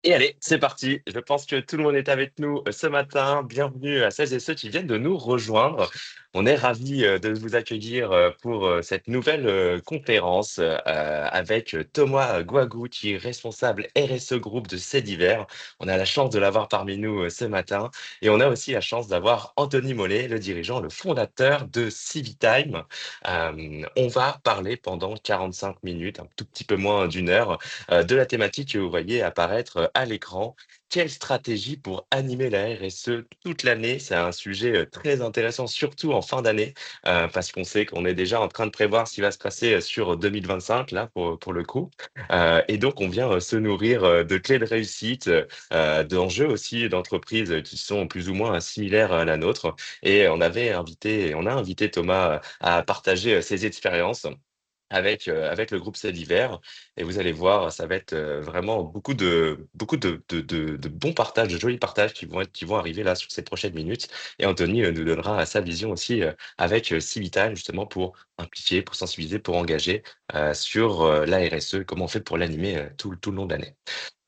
Et allez, c'est parti. Je pense que tout le monde est avec nous ce matin. Bienvenue à celles et ceux qui viennent de nous rejoindre. On est ravis de vous accueillir pour cette nouvelle conférence avec Thomas Guagou, qui est responsable RSE Group de C'est Divers. On a la chance de l'avoir parmi nous ce matin. Et on a aussi la chance d'avoir Anthony Mollet, le dirigeant, le fondateur de Civitime. On va parler pendant 45 minutes, un tout petit peu moins d'une heure, de la thématique que vous voyez apparaître à l'écran. Quelle stratégie pour animer la RSE toute l'année? C'est un sujet très intéressant, surtout en fin d'année, parce qu'on sait qu'on est déjà en train de prévoir ce qui va se passer sur 2025, là, pour le coup. Et donc, on vient se nourrir de clés de réussite, d'enjeux aussi d'entreprises qui sont plus ou moins similaires à la nôtre. Et on a invité Thomas à partager ses expériences avec le groupe C'est d'hiver. Et vous allez voir, ça va être vraiment beaucoup de bons partages, de jolis partages qui vont arriver là sur ces prochaines minutes. Et Anthony nous donnera sa vision aussi avec Civital, justement pour impliquer, pour sensibiliser, pour engager sur la RSE, comment on fait pour l'animer tout le long de l'année.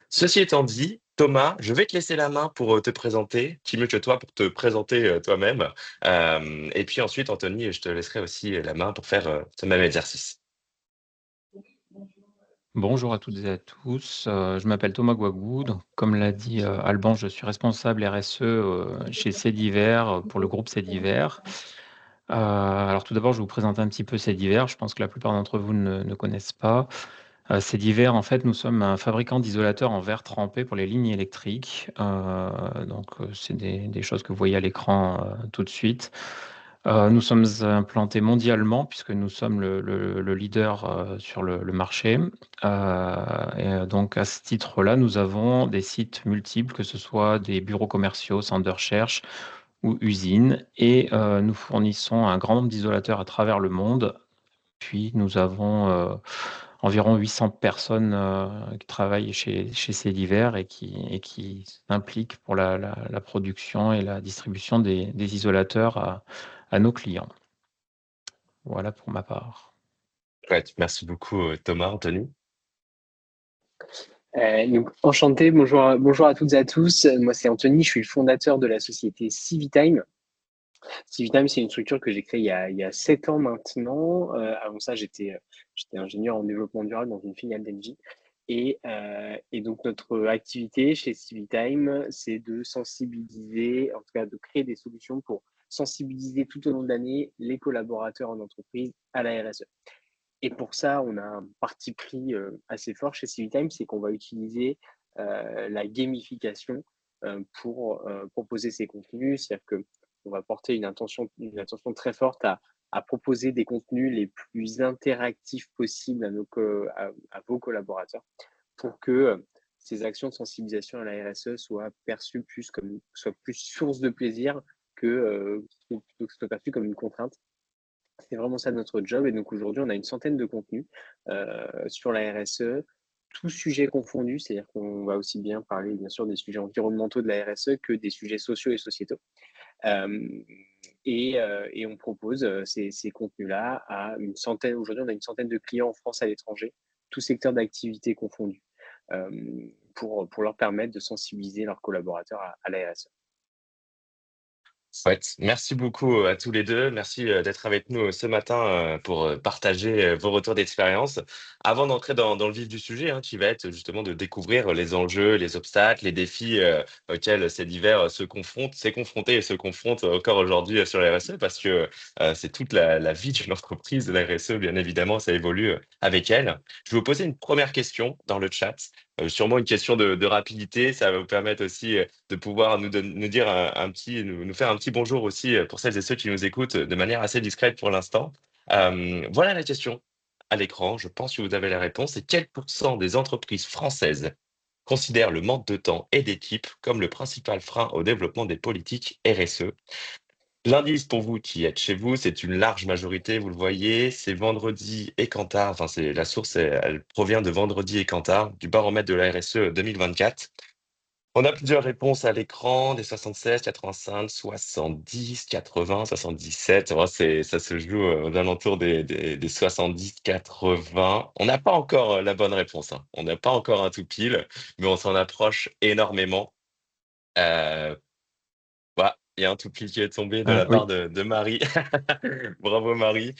Ceci étant dit, Thomas, je vais te laisser la main pour te présenter, qui mieux que toi pour te présenter toi-même. Et puis ensuite, Anthony, je te laisserai aussi la main pour faire ce même exercice. Bonjour à toutes et à tous, je m'appelle Thomas Guagou, donc comme l'a dit, Alban, je suis responsable RSE, chez C'est Divers, pour le groupe C'est Divers. Alors tout d'abord, je vais vous présenter un petit peu C'est Divers. Je pense que la plupart d'entre vous ne connaissent pas. C'est Divers, en fait, nous sommes un fabricant d'isolateurs en verre trempé pour les lignes électriques. C'est des choses que vous voyez à l'écran, tout de suite. Nous sommes implantés mondialement puisque nous sommes le leader, sur le marché. Donc à ce titre-là, nous avons des sites multiples, que ce soit des bureaux commerciaux, centres de recherche ou usines et nous fournissons un grand nombre d'isolateurs à travers le monde. Puis nous avons, environ 800 personnes, qui travaillent chez C'est Divers et qui s'impliquent pour la production et la distribution des isolateurs à nos clients. Voilà pour ma part. Ouais, merci beaucoup Thomas, Anthony. Donc, enchanté, bonjour à toutes et à tous. Moi, c'est Anthony, je suis le fondateur de la société Civitime. Civitime, c'est une structure que j'ai créée il y a 7 ans maintenant. Avant ça, j'étais ingénieur en développement durable dans une filiale d'Engie. Et donc, notre activité chez Civitime, c'est de sensibiliser, en tout cas de créer des solutions pour sensibiliser tout au long de l'année les collaborateurs en entreprise à la RSE. Et pour ça, on a un parti pris assez fort chez Civitime, c'est qu'on va utiliser la gamification pour proposer ces contenus. C'est-à-dire qu'on va porter une attention très forte à proposer des contenus les plus interactifs possibles à vos collaborateurs pour que ces actions de sensibilisation à la RSE soient perçues soient plus source de plaisir plutôt que ce soit perçu comme une contrainte. C'est vraiment ça notre job. Et donc aujourd'hui, on a une centaine de contenus sur la RSE, tous sujets confondus, c'est-à-dire qu'on va aussi bien parler bien sûr des sujets environnementaux de la RSE que des sujets sociaux et sociétaux. Et on propose ces contenus-là à une centaine. Aujourd'hui, on a une centaine de clients en France et à l'étranger, tous secteurs d'activité confondus, pour leur permettre de sensibiliser leurs collaborateurs à la RSE. Chouette. Merci beaucoup à tous les deux. Merci d'être avec nous ce matin pour partager vos retours d'expérience. Avant d'entrer dans le vif du sujet, hein, qui va être justement de découvrir les enjeux, les obstacles, les défis auxquels ces divers s'est confronté et se confrontent encore aujourd'hui sur la RSE, parce que c'est toute la vie d'une entreprise, de la RSE, bien évidemment, ça évolue avec elle. Je vais vous poser une première question dans le chat. Sûrement une question de rapidité, ça va vous permettre aussi de pouvoir nous dire nous faire un petit bonjour aussi pour celles et ceux qui nous écoutent de manière assez discrète pour l'instant. Voilà la question à l'écran, je pense que vous avez la réponse. C'est quel pourcent des entreprises françaises considèrent le manque de temps et d'équipe comme le principal frein au développement des politiques RSE? L'indice pour vous qui êtes chez vous, c'est une large majorité, vous le voyez, c'est Vendredi et Kantar, enfin la source, elle provient de Vendredi et Kantar, du baromètre de la RSE 2024. On a plusieurs réponses à l'écran, des 76, 85, 70, 80, 77. Bon, ça se joue aux alentours des 70, 80. On n'a pas encore la bonne réponse, hein. On n'a pas encore un tout pile, mais on s'en approche énormément. Euh, Bah, il y a un tout pile qui est tombé de la part Oui, de Marie. Bravo Marie.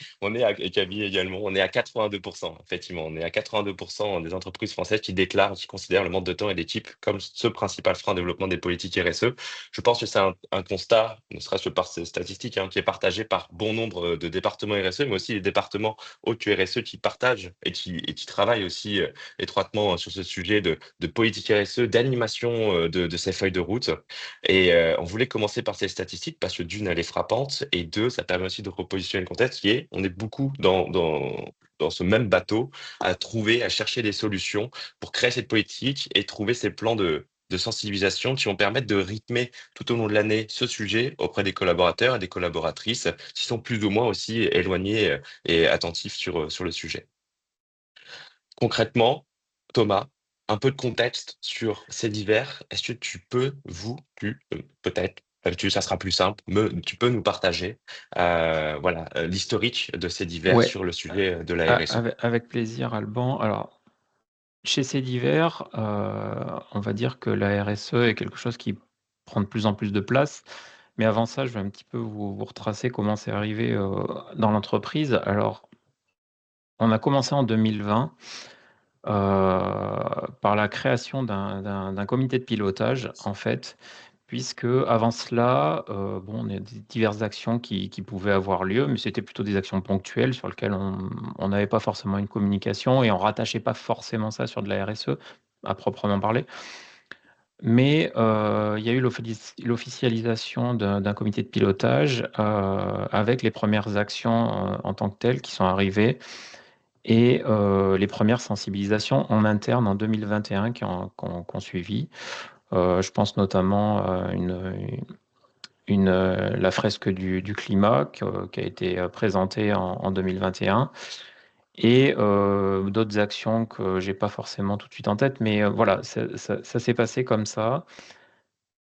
Et Camille également. On est à 82%, effectivement. On est à 82% des entreprises françaises qui déclarent, qui considèrent le manque de temps et d'équipe comme ce principal frein au développement des politiques RSE. Je pense que c'est un constat, ne serait-ce que par ces statistiques, hein, qui est partagé par bon nombre de départements RSE, mais aussi les départements autres RSE qui partagent et qui travaillent aussi étroitement sur ce sujet de politique RSE, d'animation de ces feuilles de route. Et on voulait commencer par ces statistiques parce que d'une, elle est frappante et deux, ça permet aussi de repositionner le contexte qui est, on est beaucoup dans ce même bateau à trouver, à chercher des solutions pour créer cette politique et trouver ces plans de sensibilisation qui vont permettre de rythmer tout au long de l'année ce sujet auprès des collaborateurs et des collaboratrices qui sont plus ou moins aussi éloignés et attentifs sur le sujet. Concrètement, Thomas, un peu de contexte sur ces divers. Est-ce que peut-être, ça sera plus simple, tu peux nous partager voilà, l'historique de ces divers ouais, sur le sujet de la RSE. avec plaisir, Alban. Alors, chez ces divers, on va dire que la RSE est quelque chose qui prend de plus en plus de place. Mais avant ça, je vais un petit peu vous retracer comment c'est arrivé dans l'entreprise. Alors, on a commencé en 2020 par la création d'un comité de pilotage, en fait, puisque avant cela, bon, on a des diverses actions qui pouvaient avoir lieu, mais c'était plutôt des actions ponctuelles sur lesquelles on n'avait pas forcément une communication et on rattachait pas forcément ça sur de la RSE à proprement parler. Mais il y a eu l'officialisation d'un comité de pilotage avec les premières actions en tant que telles qui sont arrivées et les premières sensibilisations en interne en 2021 qui ont suivi. Je pense notamment à la fresque du climat qui a été présentée en 2021 et d'autres actions que j'ai pas forcément tout de suite en tête, mais voilà, ça s'est passé comme ça.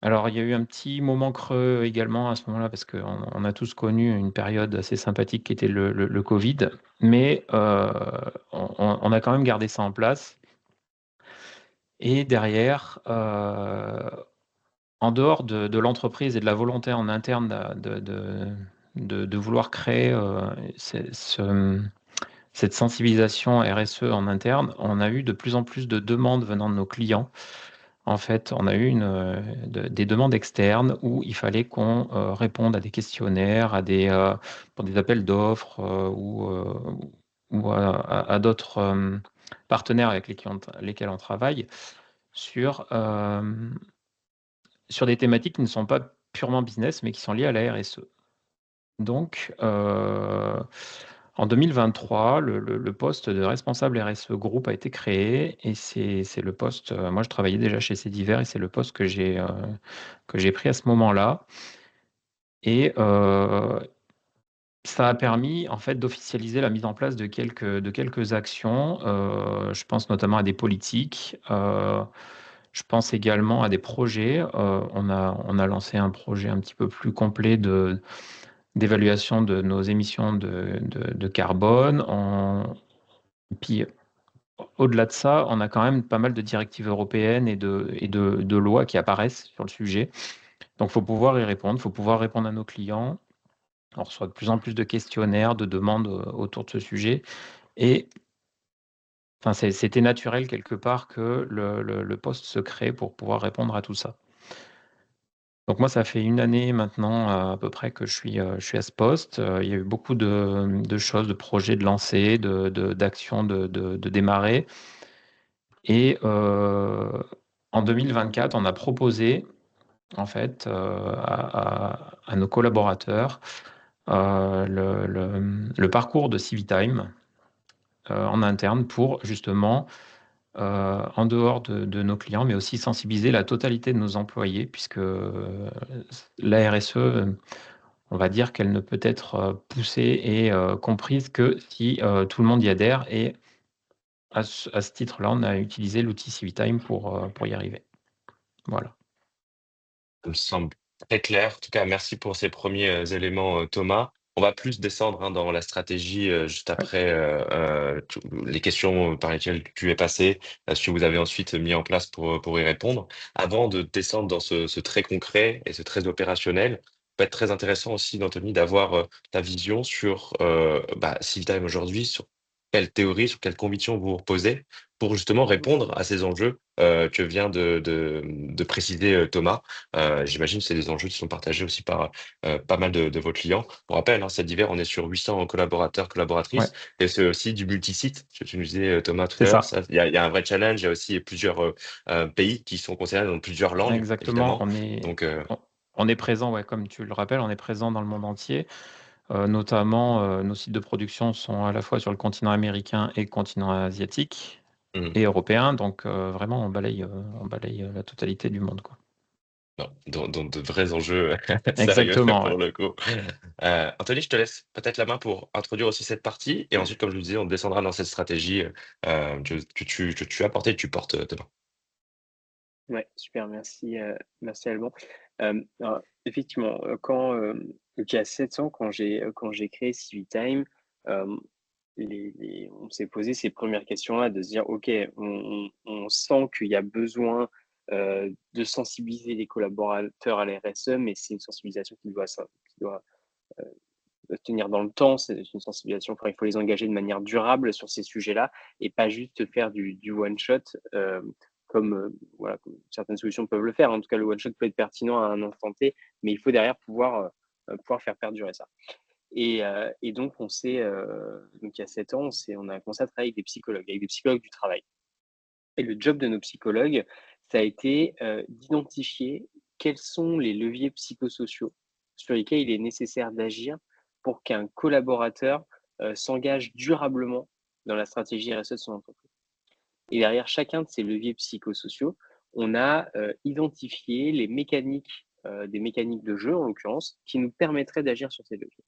Alors, il y a eu un petit moment creux également à ce moment-là, parce qu'on a tous connu une période assez sympathique qui était le Covid, mais on a quand même gardé ça en place. Et derrière, en dehors de l'entreprise et de la volonté en interne de vouloir créer cette sensibilisation RSE en interne, on a eu de plus en plus de demandes venant de nos clients. En fait, on a eu des demandes externes où il fallait qu'on réponde à des questionnaires, pour des appels d'offres ou à d'autres partenaires avec lesquels on travaille sur des thématiques qui ne sont pas purement business, mais qui sont liées à la RSE. Donc, en 2023, le poste de responsable RSE groupe a été créé et c'est le poste, moi je travaillais déjà chez Cediver et c'est le poste que j'ai pris à ce moment-là. Et ça a permis en fait d'officialiser la mise en place de quelques actions. Je pense notamment à des politiques. Je pense également à des projets. On a lancé un projet un petit peu plus complet d'évaluation de nos émissions de carbone. Puis, au-delà de ça, on a quand même pas mal de directives européennes et de lois qui apparaissent sur le sujet. Donc, il faut pouvoir y répondre, il faut pouvoir répondre à nos clients. On reçoit de plus en plus de questionnaires, de demandes autour de ce sujet. Et enfin, c'était naturel quelque part que le poste se crée pour pouvoir répondre à tout ça. Donc moi, ça fait une année maintenant à peu près que je suis à ce poste. Il y a eu beaucoup de choses, de projets de lancer, d'actions de démarrer. Et en 2024, on a proposé en fait à nos collaborateurs le parcours de Civitime en interne pour justement, en dehors de nos clients, mais aussi sensibiliser la totalité de nos employés, puisque la RSE, on va dire qu'elle ne peut être poussée et comprise que si tout le monde y adhère. Et à ce titre-là, on a utilisé l'outil Civitime pour y arriver. Voilà. Ça me semble très clair. En tout cas, merci pour ces premiers éléments, Thomas. On va plus descendre dans la stratégie juste Ouais. après les questions par lesquelles tu es passé, ce que vous avez ensuite mis en place pour y répondre. Avant de descendre dans ce très concret et ce très opérationnel, peut être très intéressant aussi, Anthony, d'avoir ta vision sur Civitime aujourd'hui, sur quelle théorie, sur quelles convictions vous reposez pour justement répondre à ces enjeux que vient de préciser Thomas. J'imagine que c'est des enjeux qui sont partagés aussi par pas mal de vos clients. Pour rappel, hein, cet hiver, on est sur 800 collaborateurs, Ouais, collaboratrices, et c'est aussi du multisite. Tu nous disais, Thomas, tout c'est à l'heure, ça. ça, il y a un vrai challenge. Il y a aussi plusieurs pays qui sont concernés dans plusieurs langues, Exactement, évidemment. Donc, on est présent, ouais, comme tu le rappelles, on est présent dans le monde entier. Notamment, nos sites de production sont à la fois sur le continent américain et le continent asiatique hmm. et européen, donc vraiment on balaye, la totalité du monde, quoi. Non, dans de vrais enjeux sérieux Exactement, ouais. pour le coup. Anthony, je te laisse peut-être la main pour introduire aussi cette partie. Et ensuite, comme je le disais, on descendra dans cette stratégie que tu as apportée et que tu portes demain. Ouais, super, merci Alban. Alors, effectivement, donc il y a 7 ans, quand j'ai créé Civitime, euh, on s'est posé ces premières questions-là, de se dire, OK, on sent qu'il y a besoin de sensibiliser les collaborateurs à la RSE, mais c'est une sensibilisation qui doit tenir dans le temps, c'est une sensibilisation, enfin, il faut les engager de manière durable sur ces sujets-là et pas juste faire du one-shot comme certaines solutions peuvent le faire. En tout cas, le one-shot peut être pertinent à un instant T, mais il faut derrière pouvoir faire perdurer ça. Et donc, donc il y a 7 ans, on a commencé à travailler avec des psychologues du travail. Et le job de nos psychologues, ça a été d'identifier quels sont les leviers psychosociaux sur lesquels il est nécessaire d'agir pour qu'un collaborateur s'engage durablement dans la stratégie RSE de son entreprise. Et derrière chacun de ces leviers psychosociaux, on a identifié des mécaniques de jeu en l'occurrence, qui nous permettraient d'agir sur ces leviers.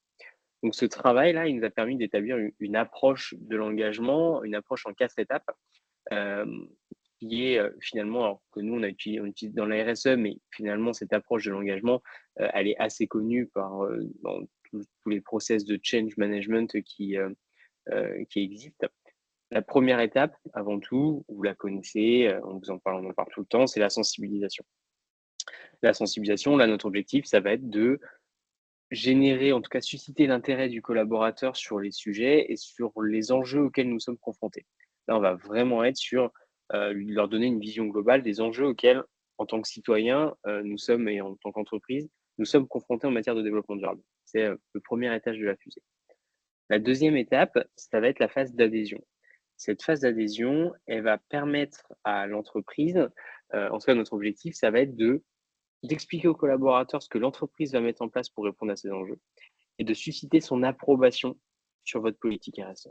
Donc ce travail-là, il nous a permis d'établir une approche de l'engagement, une approche en 4 étapes, euh, qui est finalement, alors que nous on utilise dans la RSE, mais finalement cette approche de l'engagement, elle est assez connue dans tous les process de change management qui existent. La première étape, avant tout, vous la connaissez, on en parle tout le temps, c'est la sensibilisation. La sensibilisation, là, notre objectif, ça va être de générer, en tout cas susciter l'intérêt du collaborateur sur les sujets et sur les enjeux auxquels nous sommes confrontés. Là, on va vraiment être sur leur donner une vision globale des enjeux auxquels, en tant que citoyen, nous sommes et en tant qu'entreprise, nous sommes confrontés en matière de développement durable. C'est le premier étage de la fusée. La deuxième étape, ça va être la phase d'adhésion. Cette phase d'adhésion, elle va permettre à l'entreprise, en tout cas notre objectif, ça va être d'expliquer aux collaborateurs ce que l'entreprise va mettre en place pour répondre à ces enjeux et de susciter son approbation sur votre politique RSE.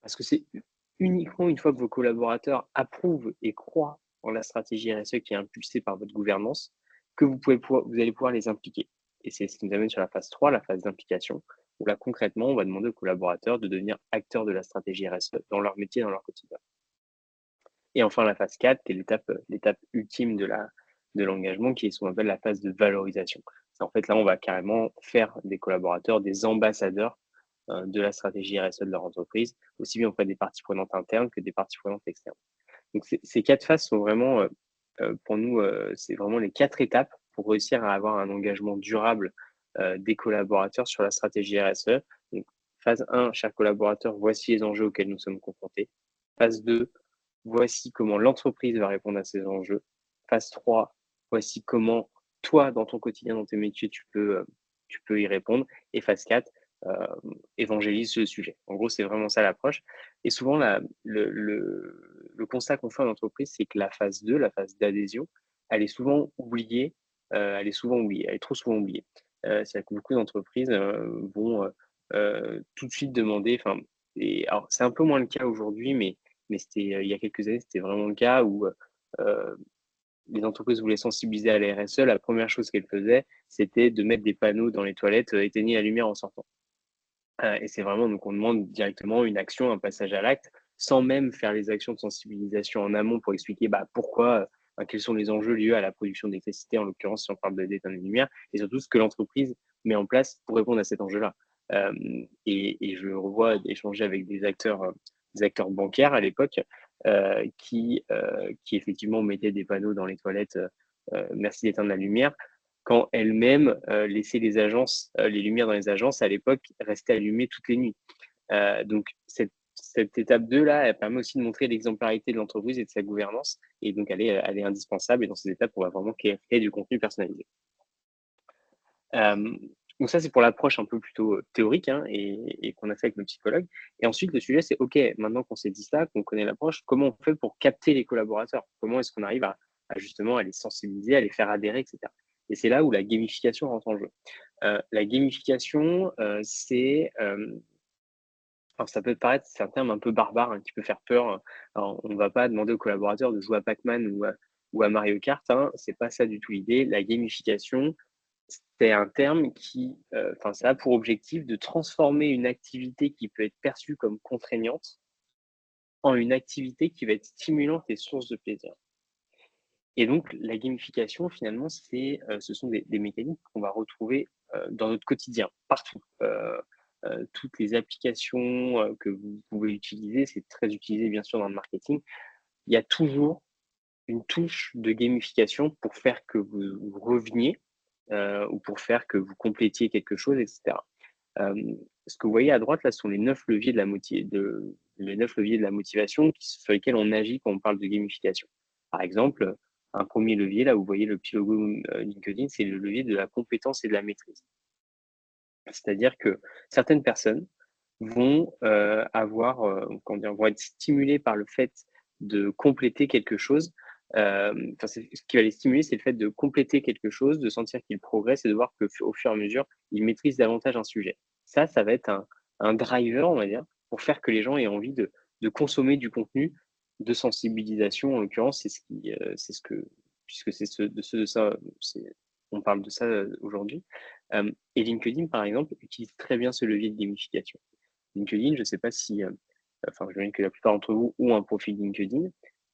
Parce que c'est uniquement une fois que vos collaborateurs approuvent et croient en la stratégie RSE qui est impulsée par votre gouvernance que vous allez pouvoir les impliquer. Et c'est ce qui nous amène sur la phase 3, la phase d'implication, où là concrètement, on va demander aux collaborateurs de devenir acteurs de la stratégie RSE dans leur métier, dans leur quotidien. Et enfin, la phase 4, qui est l'étape ultime de l'engagement, qui est ce qu'on appelle la phase de valorisation. En fait, là, on va carrément faire des collaborateurs des ambassadeurs de la stratégie RSE de leur entreprise, aussi bien auprès des parties prenantes internes que des parties prenantes externes. Donc, ces 4 phases sont vraiment, pour nous, c'est vraiment les 4 étapes pour réussir à avoir un engagement durable des collaborateurs sur la stratégie RSE. Donc, phase 1, chers collaborateurs, voici les enjeux auxquels nous sommes confrontés. Phase 2, voici comment l'entreprise va répondre à ces enjeux. Phase 3, voici comment toi, dans ton quotidien, dans tes métiers, tu peux y répondre. Et phase 4, évangélise le sujet. En gros, c'est vraiment ça l'approche. Et souvent, le constat qu'on fait en entreprise, c'est que la phase 2, la phase d'adhésion, elle est souvent oubliée. Elle est trop souvent oubliée. C'est-à-dire que beaucoup d'entreprises vont tout de suite demander, alors c'est un peu moins le cas aujourd'hui, mais c'était il y a quelques années, c'était vraiment le cas où les entreprises voulaient sensibiliser à la RSE. La première chose qu'elles faisaient, c'était de mettre des panneaux dans les toilettes, éteignez la lumière en sortant. Et c'est vraiment, donc on demande directement une action, un passage à l'acte, sans même faire les actions de sensibilisation en amont pour expliquer pourquoi quels sont les enjeux liés à la production d'électricité, en l'occurrence si on parle d'éteindre les lumières, et surtout ce que l'entreprise met en place pour répondre à cet enjeu-là. Et je revois échanger avec des acteurs bancaires à l'époque qui effectivement mettaient des panneaux dans les toilettes merci d'éteindre la lumière, quand elles-mêmes laissaient les lumières dans les agences à l'époque rester allumées toutes les nuits. Donc cette étape 2 là, elle permet aussi de montrer l'exemplarité de l'entreprise et de sa gouvernance, et donc elle est indispensable, et dans ces étapes on va vraiment créer du contenu personnalisé. Donc ça, c'est pour l'approche un peu plutôt théorique et qu'on a fait avec nos psychologues. Et ensuite, le sujet, c'est OK, maintenant qu'on s'est dit ça, qu'on connaît l'approche, comment on fait pour capter les collaborateurs? Comment est-ce qu'on arrive à justement à les sensibiliser, à les faire adhérer, etc. Et c'est là où la gamification rentre en jeu. La gamification, alors ça peut paraître, c'est un terme un peu barbare qui peut faire peur. Alors, on ne va pas demander aux collaborateurs de jouer à Pac-Man ou à Mario Kart, c'est pas ça du tout l'idée. La gamification, c'est un terme ça a pour objectif de transformer une activité qui peut être perçue comme contraignante en une activité qui va être stimulante et source de plaisir. Et donc, la gamification, finalement, ce sont des mécaniques qu'on va retrouver dans notre quotidien, partout. Toutes les applications que vous pouvez utiliser, c'est très utilisé bien sûr dans le marketing. Il y a toujours une touche de gamification pour faire que vous reveniez ou pour faire que vous complétiez quelque chose, etc. Ce que vous voyez à droite, là, sont les 9 leviers de la motivation sur lesquels on agit quand on parle de gamification. Par exemple, un premier levier, là, vous voyez le petit logo LinkedIn, c'est le levier de la compétence et de la maîtrise. C'est-à-dire que certaines personnes vont vont être stimulées par le fait de compléter quelque chose. Ce qui va les stimuler, c'est le fait de compléter quelque chose, de sentir qu'ils progressent et de voir qu'au fur et à mesure, ils maîtrisent davantage un sujet. Ça va être un driver, on va dire, pour faire que les gens aient envie de consommer du contenu de sensibilisation. En l'occurrence, puisque on parle de ça aujourd'hui. Et LinkedIn, par exemple, utilise très bien ce levier de gamification. LinkedIn, je ne sais pas si, j'imagine que la plupart d'entre vous ont un profil LinkedIn.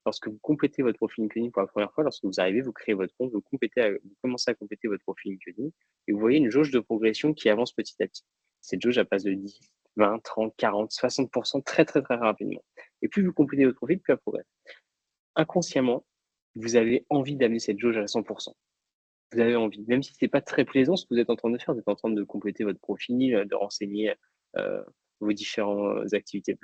Lorsque vous complétez votre profil LinkedIn pour la première fois, lorsque vous arrivez, vous créez votre compte, vous commencez à compléter votre profil LinkedIn et vous voyez une jauge de progression qui avance petit à petit. Cette jauge, elle passe de 10, 20, 30, 40, 60% très, très, très rapidement. Et plus vous complétez votre profil, plus elle progresse. Inconsciemment, vous avez envie d'amener cette jauge à 100%. Vous avez envie, même si c'est pas très plaisant ce que vous êtes en train de faire, vous êtes en train de compléter votre profil, de renseigner vos différentes activités,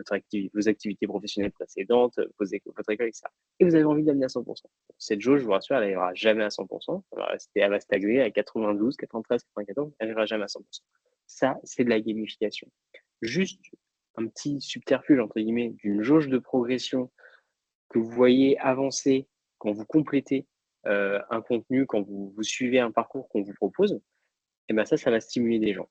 vos activités professionnelles précédentes, votre école, etc. Et vous avez envie d'amener à 100%. Cette jauge, je vous rassure, elle n'arrivera jamais à 100%. Elle va stagner à 92, 93, 94, elle n'arrivera jamais à 100%. Ça, c'est de la gamification. Juste un petit subterfuge, entre guillemets, d'une jauge de progression que vous voyez avancer quand vous complétez un contenu, quand vous suivez un parcours qu'on vous propose, et ben ça va stimuler des gens.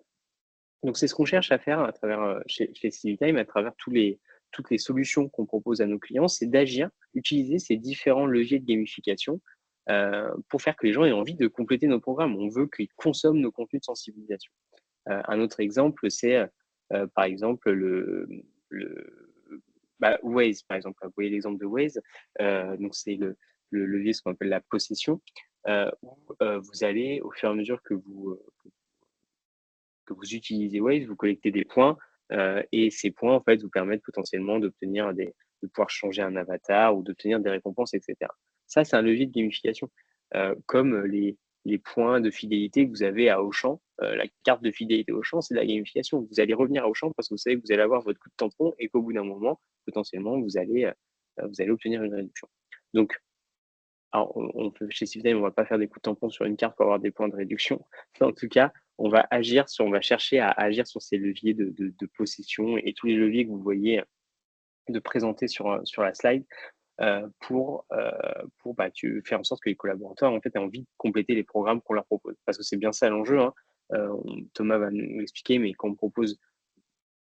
Donc c'est ce qu'on cherche à faire à travers chez Civitime, à travers toutes les solutions qu'on propose à nos clients, c'est d'agir, utiliser ces différents leviers de gamification pour faire que les gens aient envie de compléter nos programmes. On veut qu'ils consomment nos contenus de sensibilisation. Un autre exemple, c'est par exemple Waze, par exemple. Vous voyez l'exemple de Waze, donc c'est le levier, ce qu'on appelle la possession, où vous allez, au fur et à mesure que vous utilisez Waze, vous collectez des points, et ces points, en fait, vous permettent potentiellement de pouvoir changer un avatar ou d'obtenir des récompenses, etc. Ça, c'est un levier de gamification, comme les points de fidélité que vous avez à Auchan. La carte de fidélité Auchan, c'est de la gamification. Vous allez revenir à Auchan parce que vous savez que vous allez avoir votre coup de tampon et qu'au bout d'un moment, potentiellement, vous allez obtenir une réduction. Donc, alors, chez Civitime, on ne va pas faire des coups de tampon sur une carte pour avoir des points de réduction. Mais en tout cas, on va chercher à agir sur ces leviers de possession et tous les leviers que vous voyez de présenter sur la slide pour faire en sorte que les collaborateurs en fait, aient envie de compléter les programmes qu'on leur propose. Parce que c'est bien ça l'enjeu. Thomas va nous l'expliquer, mais quand on propose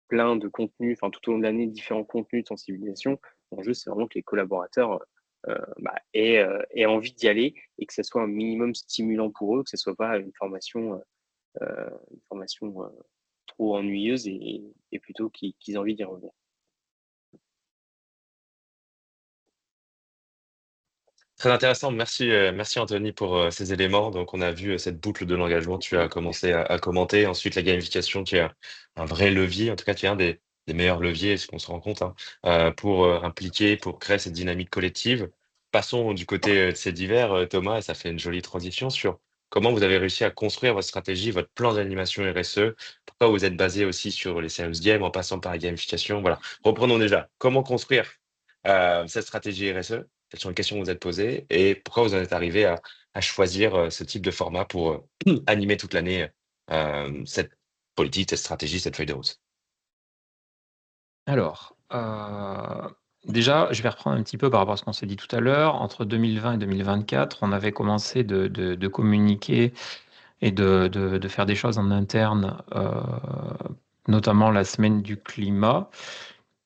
plein de contenus, tout au long de l'année, différents contenus de sensibilisation, l'enjeu, c'est vraiment que les collaborateurs aient envie d'y aller et que ce soit un minimum stimulant pour eux, que ce ne soit pas une formation trop ennuyeuse et plutôt qu'ils aient envie d'y revenir. Très intéressant. Merci Anthony pour ces éléments. Donc, on a vu cette boucle de l'engagement. Tu as commencé à commenter. Ensuite, la gamification qui est un vrai levier, en tout cas, qui est un des meilleurs leviers, ce qu'on se rend compte, hein, pour impliquer, pour créer cette dynamique collective. Passons du côté de ces divers, Thomas, et ça fait une jolie transition sur comment vous avez réussi à construire votre stratégie, votre plan d'animation RSE. Pourquoi vous êtes basé aussi sur les serious games en passant par la gamification. Voilà. Reprenons déjà. Comment construire cette stratégie RSE? Quelles sont les questions que vous êtes posées et pourquoi vous en êtes arrivé à choisir ce type de format pour animer toute l'année cette politique, cette stratégie, cette feuille de route? Alors, déjà, je vais reprendre un petit peu par rapport à ce qu'on s'est dit tout à l'heure. Entre 2020 et 2024, on avait commencé de communiquer et de faire des choses en interne, notamment la semaine du climat,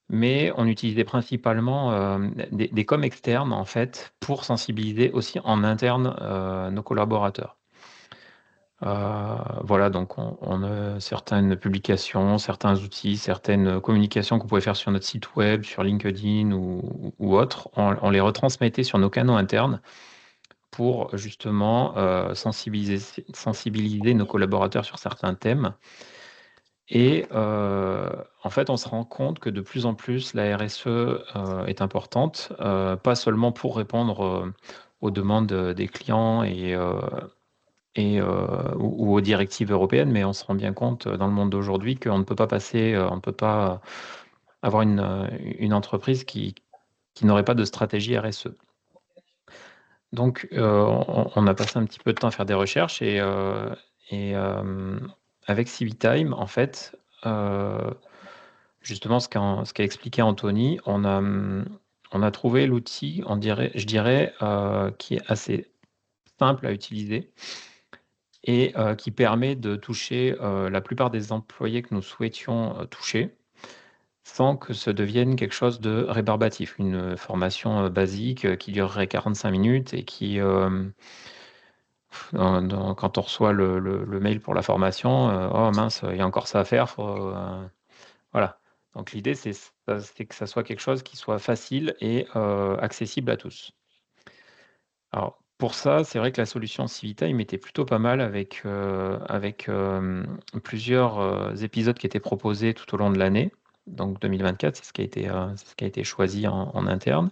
mais on utilisait principalement des coms externes, en fait, pour sensibiliser aussi en interne nos collaborateurs. Voilà, donc on a certaines publications, certains outils, certaines communications qu'on pouvait faire sur notre site web, sur LinkedIn ou autre. On les retransmettait sur nos canaux internes pour justement sensibiliser nos collaborateurs sur certains thèmes. Et en fait, on se rend compte que de plus en plus, la RSE est importante, pas seulement pour répondre aux demandes des clients ou aux directives européennes, mais on se rend bien compte dans le monde d'aujourd'hui qu'on ne peut pas on ne peut pas avoir une entreprise qui n'aurait pas de stratégie RSE. Donc, on a passé un petit peu de temps à faire des recherches et avec Civitime, en fait, justement, ce qu'a expliqué Anthony, on a trouvé l'outil, je dirais, qui est assez simple à utiliser et qui permet de toucher la plupart des employés que nous souhaitions toucher, sans que ce devienne quelque chose de rébarbatif. Une formation basique qui durerait 45 minutes et qui, quand on reçoit le mail pour la formation, oh mince, il y a encore ça à faire, voilà. Donc l'idée, c'est que ça soit quelque chose qui soit facile et accessible à tous. Alors, pour ça, c'est vrai que la solution Civitime était plutôt pas mal avec plusieurs épisodes qui étaient proposés tout au long de l'année. Donc 2024, c'est ce qui a été choisi en interne.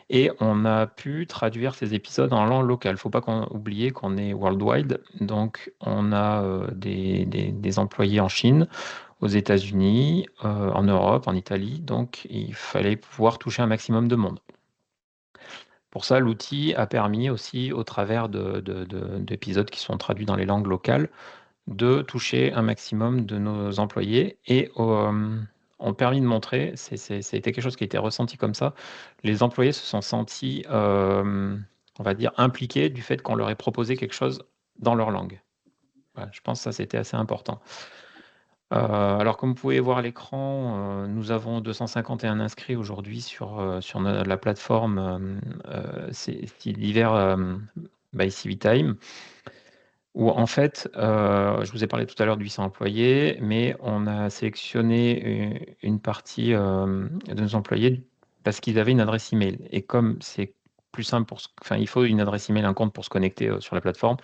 Et on a pu traduire ces épisodes en langue locale. Il ne faut pas oublier qu'on est worldwide. Donc on a des employés en Chine, aux États-Unis, en Europe, en Italie. Donc il fallait pouvoir toucher un maximum de monde. Pour ça, l'outil a permis aussi, au travers d'épisodes qui sont traduits dans les langues locales, de toucher un maximum de nos employés et ont permis de montrer, ça a été quelque chose qui a été ressenti comme ça, les employés se sont sentis, on va dire, impliqués du fait qu'on leur ait proposé quelque chose dans leur langue. Voilà, je pense que ça, c'était assez important. Alors, comme vous pouvez voir à l'écran, nous avons 251 inscrits aujourd'hui sur la plateforme Civiver by Civitime, où en fait, je vous ai parlé tout à l'heure de 800 employés, mais on a sélectionné une partie de nos employés parce qu'ils avaient une adresse email. Et comme c'est plus simple enfin, il faut une adresse email, un compte pour se connecter sur la plateforme.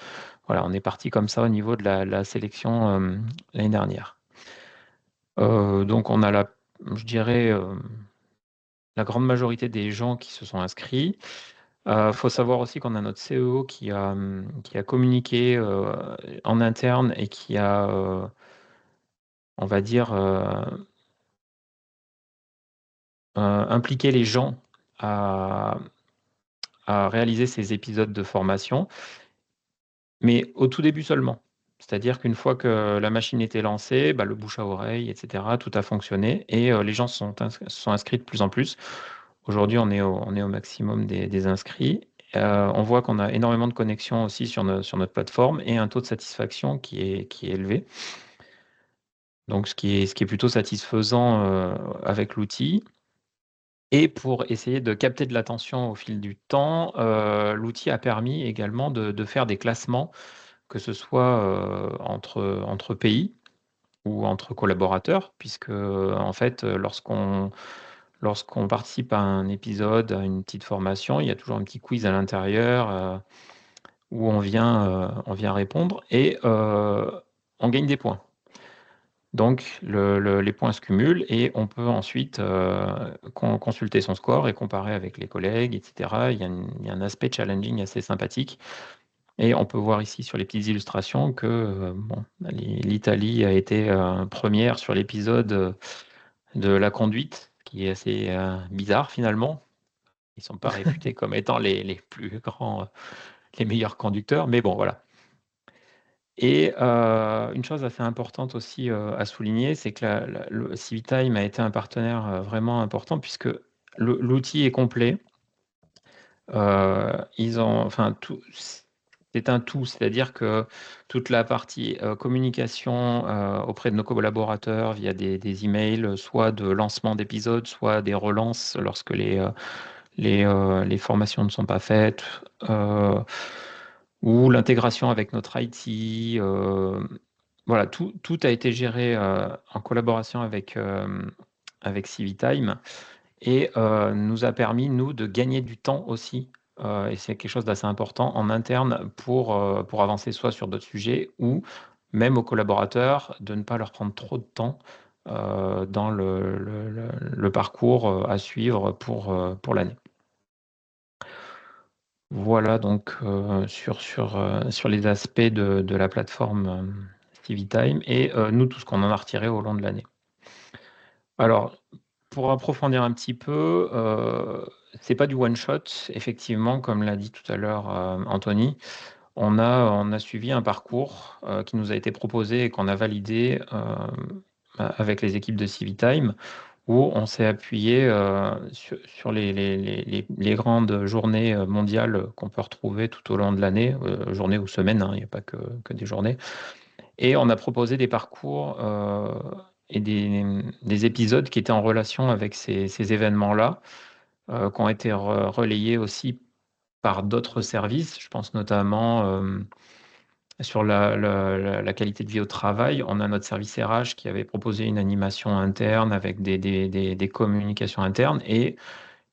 Voilà, on est parti comme ça au niveau de la sélection l'année dernière. Donc on a je dirais, la grande majorité des gens qui se sont inscrits. Faut savoir aussi qu'on a notre CEO qui a communiqué, en interne et qui a, on va dire, impliqué les gens à réaliser ces épisodes de formation, mais au tout début seulement. C'est-à-dire qu'une fois que la machine était lancée, bah, le bouche à oreille et cetera, tout a fonctionné et les gens se sont inscrits de plus en plus. Aujourd'hui, on est au maximum des inscrits. On voit qu'on a énormément de connexions aussi sur notre plateforme et un taux de satisfaction qui est élevé. Donc ce qui est plutôt satisfaisant, avec l'outil. Et pour essayer de capter de l'attention au fil du temps, l'outil a permis également de faire des classements, que ce soit, entre pays ou entre collaborateurs puisque, en fait, lorsqu'on participe à un épisode, à une petite formation, il y a toujours un petit quiz à l'intérieur où on vient répondre et on gagne des points. Donc, les points se cumulent et on peut ensuite consulter son score et comparer avec les collègues, etc. Il y a un aspect challenging assez sympathique. Et on peut voir ici sur les petites illustrations que l'Italie a été première sur l'épisode de la conduite, qui est assez bizarre finalement. Ils ne sont pas réputés comme étant les plus grands, les meilleurs conducteurs, mais bon, voilà. Et une chose assez importante aussi à souligner, c'est que le Civitime a été un partenaire vraiment important puisque l'outil est complet. C'est un tout, c'est-à-dire que toute la partie communication auprès de nos collaborateurs via des emails, soit de lancement d'épisodes, soit des relances lorsque les formations ne sont pas faites, ou l'intégration avec notre IT. Voilà, tout a été géré en collaboration avec Civitime et nous a permis, nous, de gagner du temps aussi. Et c'est quelque chose d'assez important en interne pour avancer soit sur d'autres sujets ou même aux collaborateurs de ne pas leur prendre trop de temps dans le parcours à suivre pour l'année. Voilà donc sur les aspects de la plateforme Civitime et nous, tout ce qu'on en a retiré au long de l'année. Alors, pour approfondir un petit peu, c'est pas du one shot, effectivement, comme l'a dit tout à l'heure Anthony. On a suivi un parcours qui nous a été proposé et qu'on a validé avec les équipes de Civitime, où on s'est appuyé sur les grandes journées mondiales qu'on peut retrouver tout au long de l'année, journées ou semaines, hein, il n'y a pas que des journées. Et on a proposé des parcours et des épisodes qui étaient en relation avec ces événements-là, qui ont été relayés aussi par d'autres services. Je pense notamment sur la qualité de vie au travail. On a notre service RH qui avait proposé une animation interne avec des communications internes et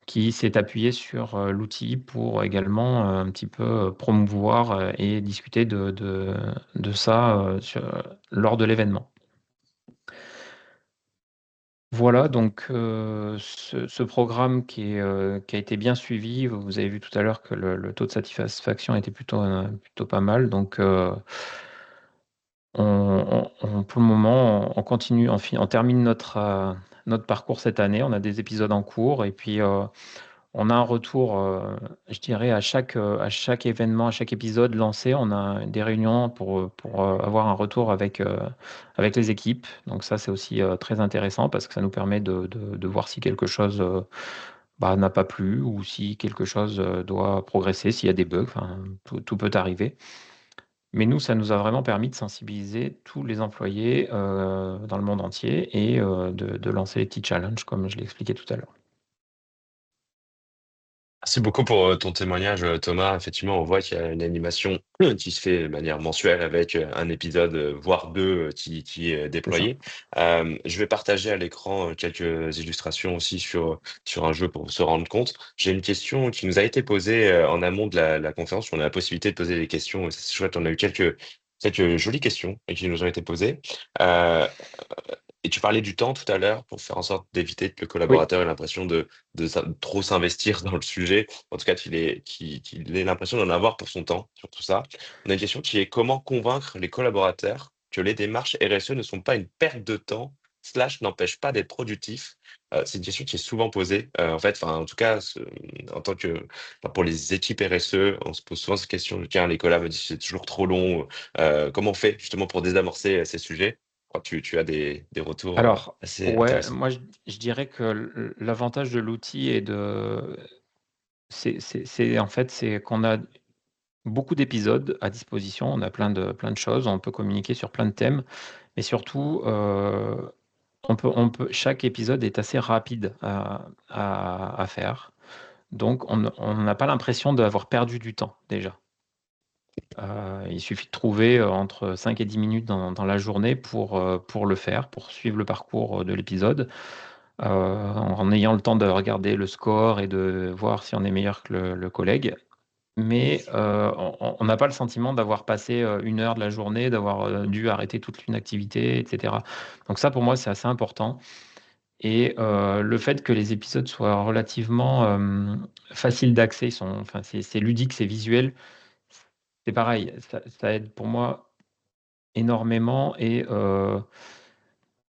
qui s'est appuyé sur l'outil pour également un petit peu promouvoir et discuter de ça lors de l'événement. Voilà, donc ce programme qui a été bien suivi, vous avez vu tout à l'heure que le taux de satisfaction était plutôt pas mal. Donc, pour le moment, on continue, on termine notre parcours cette année. On a des épisodes en cours et puis on a un retour, je dirais, à chaque événement, à chaque épisode lancé, on a des réunions pour avoir un retour avec les équipes. Donc ça, c'est aussi très intéressant parce que ça nous permet de voir si quelque chose n'a pas plu ou si quelque chose doit progresser, s'il y a des bugs, enfin, tout peut arriver. Mais nous, ça nous a vraiment permis de sensibiliser tous les employés dans le monde entier et de lancer les petits challenges, comme je l'ai expliqué tout à l'heure. Merci beaucoup pour ton témoignage, Thomas. Effectivement, on voit qu'il y a une animation qui se fait de manière mensuelle avec un épisode, voire deux, qui est C'est ça. déployé. Je vais partager à l'écran quelques illustrations aussi sur un jeu pour se rendre compte. J'ai une question qui nous a été posée en amont de la conférence. On a la possibilité de poser des questions et c'est chouette. On a eu quelques jolies questions qui nous ont été posées. Euh, et tu parlais du temps tout à l'heure pour faire en sorte d'éviter que le Oui. collaborateur ait l'impression de trop s'investir dans le sujet. En tout cas, qu'il ait l'impression d'en avoir pour son temps sur tout ça. On a une question qui est comment convaincre les collaborateurs que les démarches RSE ne sont pas une perte de temps, slash n'empêchent pas d'être productifs. C'est une question qui est souvent posée. En fait, enfin, en tout cas, en tant que, enfin, pour les équipes RSE, on se pose souvent cette question. Tiens, les collabs me disent c'est toujours trop long. Comment on fait justement pour désamorcer ces sujets? Crois que tu as des retours Alors, assez ouais, intéressants. moi je dirais que l'avantage de l'outil en fait, c'est qu'on a beaucoup d'épisodes à disposition, on a plein de choses, on peut communiquer sur plein de thèmes, mais surtout, chaque épisode est assez rapide à faire. Donc, on n'a pas l'impression d'avoir perdu du temps déjà. Il suffit de trouver entre 5 et 10 minutes dans la journée pour le faire, pour suivre le parcours de l'épisode. en ayant le temps de regarder le score et de voir si on est meilleur que le collègue. Mais on n'a pas le sentiment d'avoir passé 1 heure de la journée, d'avoir dû arrêter toute une activité, etc. Donc ça, pour moi, c'est assez important. Et le fait que les épisodes soient relativement faciles d'accès, enfin, c'est ludique, c'est visuel, c'est pareil, ça aide pour moi énormément et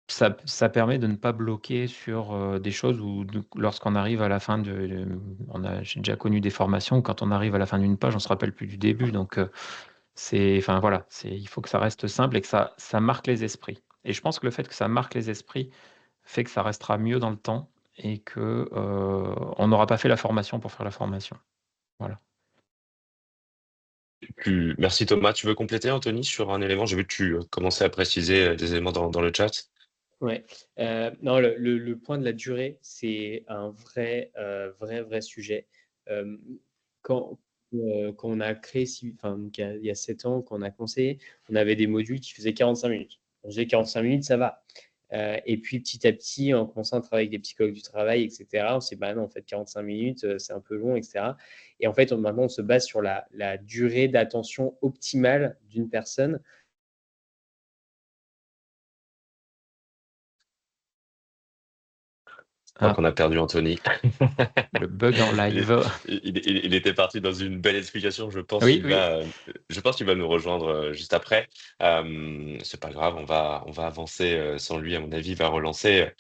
ça permet de ne pas bloquer sur des choses où lorsqu'on arrive à la fin j'ai déjà connu des formations, quand on arrive à la fin d'une page, on se rappelle plus du début. Donc, enfin voilà, il faut que ça reste simple et que ça marque les esprits. Et je pense que le fait que ça marque les esprits fait que ça restera mieux dans le temps et que on n'aura pas fait la formation pour faire la formation. Voilà. Merci Thomas. Tu veux compléter, Anthony, sur un élément? J'ai vu que tu commençais à préciser des éléments dans le chat. Ouais. Non, le point de la durée, c'est un vrai sujet. Euh, quand, quand on a créé, enfin, donc, il y a 7 ans, quand on a commencé, on avait des modules qui faisaient 45 minutes. On faisait 45 minutes, ça va. Et puis petit à petit, en commençant à travailler avec des psychologues du travail, etc., on s'est dit, bah non, en fait, 45 minutes, c'est un peu long, etc. Et en fait, maintenant, on se base sur la durée d'attention optimale d'une personne. Je crois Ah, qu'on a perdu Anthony. le bug en Il, est- live. il était parti dans une belle explication. Oui, oui. Je pense qu'il va nous rejoindre juste après. C'est pas grave, on va avancer sans lui. À mon avis, il va relancer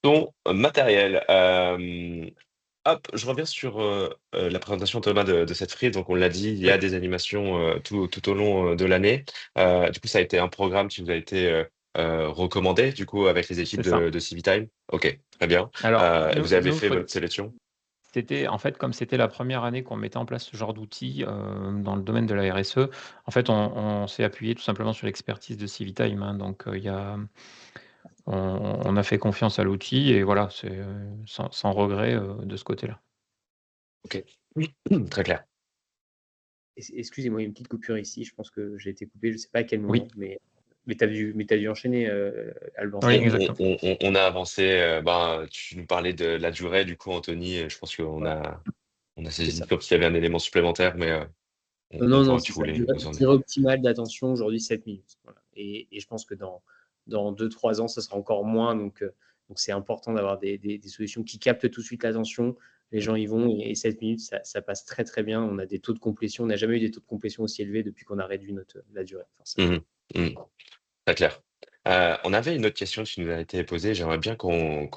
son matériel. Hop, je reviens sur la présentation Thomas de cette frise. Donc, on l'a dit, il y a Oui, des animations tout au long de l'année. Du coup, ça a été un programme qui vous a été recommandé, du coup, avec les équipes c'est ça. de Civitime. Ok, très bien. Alors, Vous avez nous, fait votre sélection? c'était en fait, comme c'était la première année qu'on mettait en place ce genre d'outils dans le domaine de la RSE, en fait, on s'est appuyé tout simplement sur l'expertise de Civitime, hein. Donc, on a fait confiance à l'outil et voilà, c'est sans regret de ce côté-là. Ok, très clair. Excusez-moi, il y a une petite coupure ici. Je pense que j'ai été coupé. Je ne sais pas à quel Oui, moment, mais t'as dû enchaîner, Alban, oui, c'est ça? exactement. On a avancé. Tu nous parlais de la durée, du coup, Anthony. Je pense Ouais, on a c'est saisi ça. comme s'il y avait un élément supplémentaire, mais on Non, voit où c'est tu ça. voulais nous emmener. Durée optimale d'attention, aujourd'hui, 7 minutes. Voilà. Et je pense que dans 2-3 ans, ça sera encore moins. Donc c'est important d'avoir des solutions qui captent tout de suite l'attention. Les gens y vont et 7 minutes, ça passe très très bien. On a des taux de complétion. On n'a jamais eu des taux de complétion aussi élevés depuis qu'on a réduit la durée, forcément. Mhm, mhm. Très clair. On avait une autre question qui nous a été posée. J'aimerais bien qu'on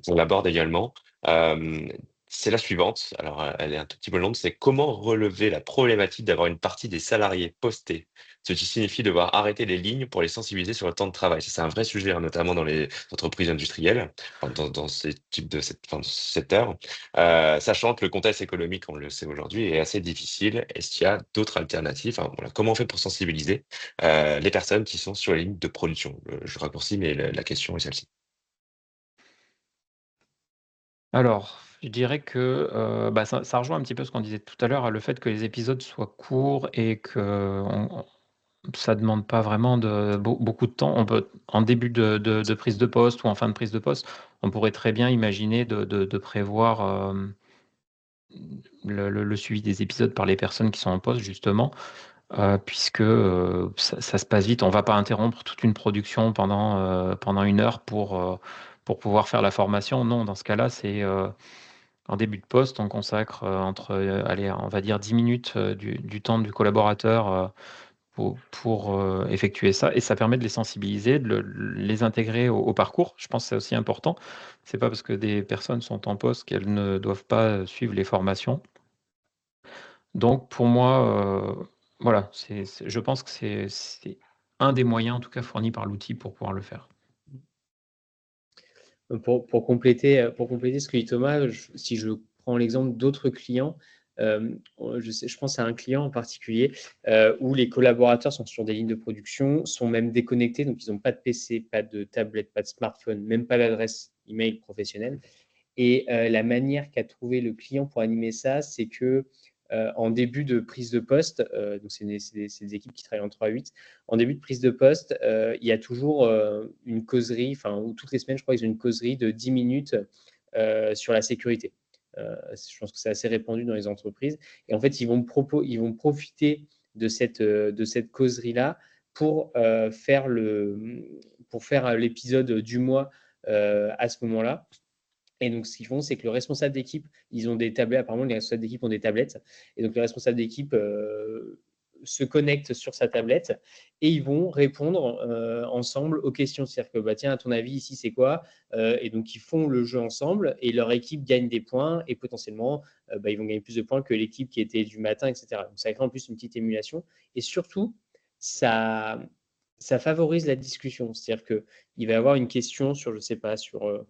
l'aborde également. Euh, c'est la suivante. Alors, elle est un tout petit peu longue. C'est comment relever la problématique d'avoir une partie des salariés postés, ce qui signifie devoir arrêter les lignes pour les sensibiliser sur le temps de travail. Ça, c'est un vrai sujet, hein, notamment dans les entreprises industrielles, enfin, dans ces types enfin, dans ce secteur. Sachant que le contexte économique, on le sait aujourd'hui, est assez difficile. Est-ce qu'il y a d'autres alternatives? Enfin, voilà, comment on fait pour sensibiliser? Les personnes qui sont sur les lignes de production. Je raccourcis, mais la question est celle-ci. Alors, je dirais que bah, ça rejoint un petit peu ce qu'on disait tout à l'heure, le fait que les épisodes soient courts et que ça demande pas vraiment beaucoup de temps. On peut, en début de prise de poste ou en fin de prise de poste, on pourrait très bien imaginer de prévoir le suivi des épisodes par les personnes qui sont en poste, justement, puisque ça se passe vite. On va pas interrompre toute une production pendant 1 heure pour pouvoir faire la formation. Non, dans ce cas-là, c'est en début de poste, on consacre entre, allez, on va dire 10 minutes du temps du collaborateur pour effectuer ça. Et ça permet de les sensibiliser, les intégrer au parcours. Je pense que c'est aussi important. C'est pas parce que des personnes sont en poste qu'elles ne doivent pas suivre les formations. Donc pour moi, voilà, je pense que c'est un des moyens, en tout cas, fournis par l'outil pour pouvoir le faire. Pour compléter ce que dit Thomas, si je prends l'exemple d'autres clients, je pense à un client en particulier où les collaborateurs sont sur des lignes de production, sont même déconnectés, donc ils n'ont pas de PC, pas de tablette, pas de smartphone, même pas d'adresse email professionnelle. Et la manière qu'a trouvé le client pour animer ça, c'est que en début de prise de poste, donc c'est des équipes qui travaillent en 3-8, en début de prise de poste, il y a toujours une causerie, enfin, ou toutes les semaines, je crois qu'ils ont une causerie de 10 minutes sur la sécurité. Je pense que c'est assez répandu dans les entreprises. Et en fait, ils vont profiter de cette causerie-là pour faire l'épisode du mois à ce moment-là. Et donc, ce qu'ils font, c'est que le responsable d'équipe, ils ont des tablettes, apparemment, les responsables d'équipe ont des tablettes. Et donc, le responsable d'équipe se connecte sur sa tablette et ils vont répondre ensemble aux questions. C'est-à-dire que, bah, tiens, à ton avis, ici, c'est quoi Et donc, ils font le jeu ensemble et leur équipe gagne des points et potentiellement, bah, ils vont gagner plus de points que l'équipe qui était du matin, etc. Donc, ça crée en plus une petite émulation. Et surtout, ça, ça favorise la discussion. C'est-à-dire qu'il va y avoir une question sur, je ne sais pas, sur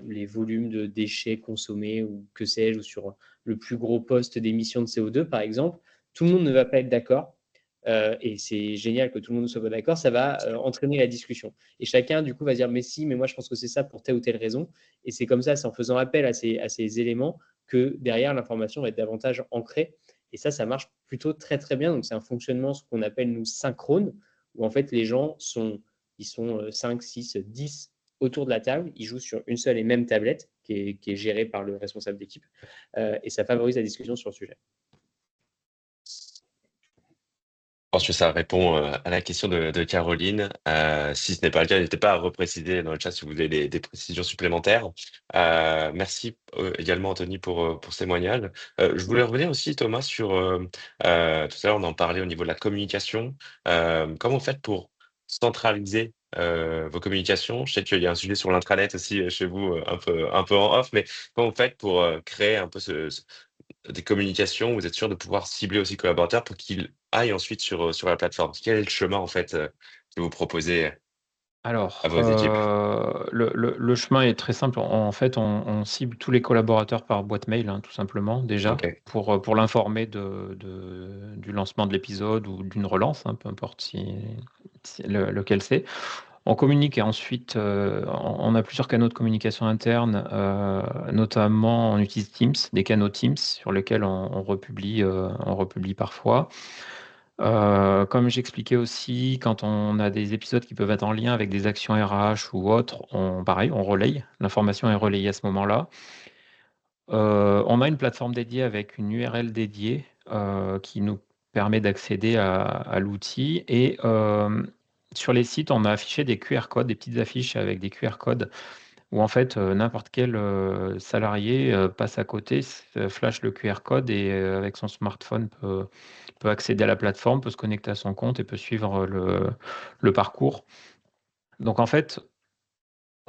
les volumes de déchets consommés ou que sais-je, ou sur le plus gros poste d'émissions de CO2, par exemple. Tout le monde ne va pas être d'accord. Et c'est génial que tout le monde ne soit pas d'accord, ça va entraîner la discussion. Et chacun, du coup, va dire, mais si, mais moi, je pense que c'est ça pour telle ou telle raison. Et c'est comme ça, c'est en faisant appel à ces éléments que derrière, l'information va être davantage ancrée. Et ça marche plutôt très, très bien. Donc, c'est un fonctionnement, ce qu'on appelle, nous, synchrone, où en fait, les gens ils sont 5, 6, 10 autour de la table, ils jouent sur une seule et même tablette qui est gérée par le responsable d'équipe, et ça favorise la discussion sur le sujet. Je pense que ça répond à la question de Caroline. Si ce n'est pas le cas, n'hésitez pas à repréciser dans le chat si vous avez des précisions supplémentaires. Merci également Anthony pour ce témoignage. Je voulais revenir aussi Thomas sur tout à l'heure on en parlait au niveau de la communication. Comment vous faites pour centraliser vos communications? Je sais qu'il y a un sujet sur l'intranet aussi chez vous un peu en off, mais comment vous faites pour créer un peu des communications, vous êtes sûr de pouvoir cibler aussi les collaborateurs pour qu'ils aillent ensuite sur la plateforme? Quel est le chemin en fait que vous proposez à Alors, vos équipes? le chemin est très simple. En fait, on cible tous les collaborateurs par boîte mail, hein, tout simplement, déjà, Ok. pour l'informer du lancement de l'épisode ou d'une relance, hein, peu importe lequel c'est. On communique et ensuite, on a plusieurs canaux de communication interne, notamment on utilise Teams, des canaux Teams sur lesquels on republie parfois. Comme j'expliquais aussi, quand on a des épisodes qui peuvent être en lien avec des actions RH ou autres, pareil, on relaye. L'information est relayée à ce moment-là. On a une plateforme dédiée avec une URL dédiée, qui nous permet d'accéder à l'outil et sur les sites, on a affiché des QR codes, des petites affiches avec des QR codes où en fait, n'importe quel, salarié, passe à côté, flash le QR code et avec son smartphone peut accéder à la plateforme, peut se connecter à son compte et peut suivre le parcours. Donc en fait,